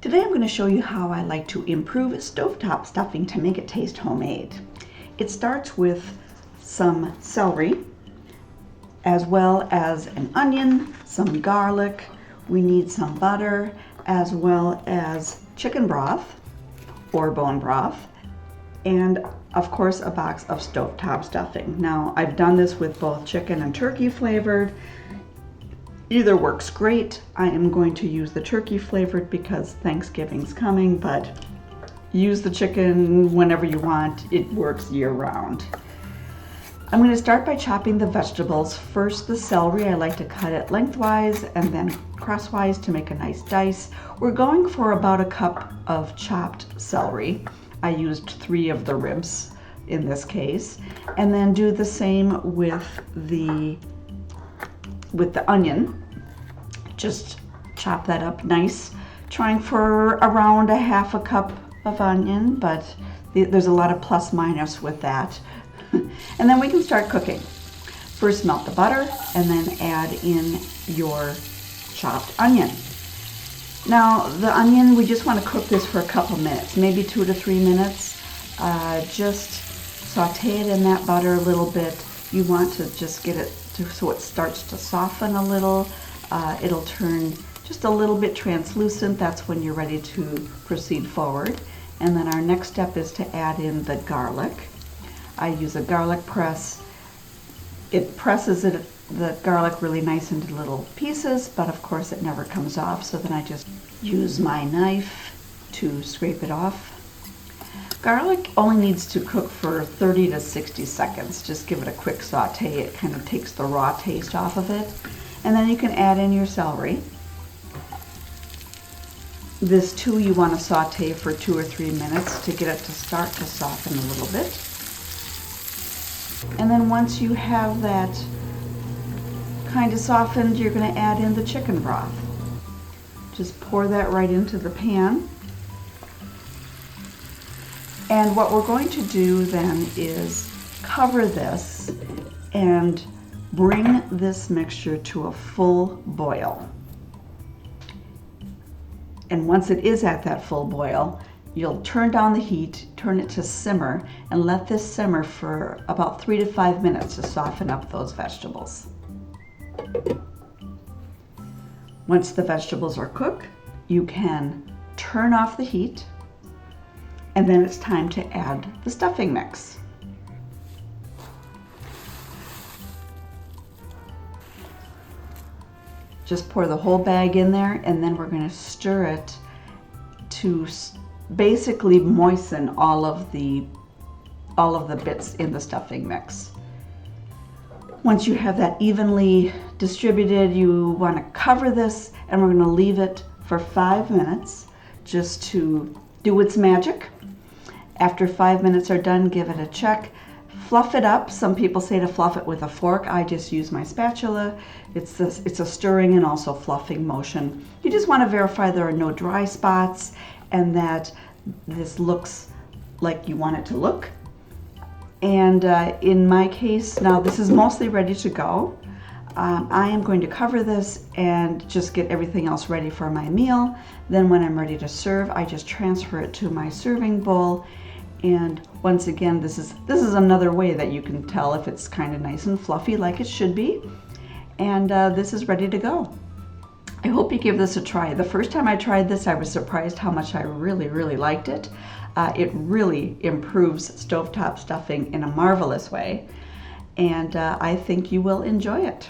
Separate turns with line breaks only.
Today I'm going to show you how I like to improve stovetop stuffing to make it taste homemade. It starts with some celery, as well as an onion, some garlic. We need some butter, as well as chicken broth or bone broth, and of course a box of stovetop stuffing. Now I've done this with both chicken and turkey flavored. Either works great. I am going to use the turkey flavored because Thanksgiving's coming, but use the chicken whenever you want. It works year round. I'm going to start by chopping the vegetables. First the celery, I like to cut it lengthwise and then crosswise to make a nice dice. We're going for about a cup of chopped celery. I used 3 of the ribs in this case. And then do the same with the onion. Just chop that up nice, trying for around a half a cup of onion, but there's a lot of plus minus with that. And then we can start cooking. First melt the butter and then add in your chopped onion. Now the onion, we just want to cook this for a couple minutes, maybe 2 to 3 minutes. Just saute it in that butter a little bit. You want to just get it so it starts to soften a little. It'll turn just a little bit translucent. That's when you're ready to proceed forward. And then our next step is to add in the garlic. I use a garlic press. It presses the garlic really nice into little pieces, but of course it never comes off, so then I just use my knife to scrape it off. Garlic only needs to cook for 30 to 60 seconds. Just give it a quick saute. It kind of takes the raw taste off of it. And then you can add in your celery. This too you want to saute for 2 or 3 minutes to get it to start to soften a little bit. And then once you have that kind of softened, you're going to add in the chicken broth. Just pour that right into the pan. And what we're going to do then is cover this and bring this mixture to a full boil. And once it is at that full boil, you'll turn down the heat, turn it to simmer, and let this simmer for about 3 to 5 minutes to soften up those vegetables. Once the vegetables are cooked, you can turn off the heat, and then it's time to add the stuffing mix. Just pour the whole bag in there, and then we're going to stir it to basically moisten all of the bits in the stuffing mix. Once you have that evenly distributed, you want to cover this, and we're going to leave it for 5 minutes just to do its magic. After 5 minutes are done, give it a check. Fluff it up. Some people say to fluff it with a fork. I just use my spatula. It's a stirring and also fluffing motion. You just want to verify there are no dry spots and that this looks like you want it to look. And in my case, now this is mostly ready to go. I am going to cover this and just get everything else ready for my meal. Then when I'm ready to serve, I just transfer it to my serving bowl. And once again, this is another way that you can tell if it's kind of nice and fluffy like it should be. And this is ready to go. I hope you give this a try. The first time I tried this, I was surprised how much I really liked it. It really improves stovetop stuffing in a marvelous way. And I think you will enjoy it.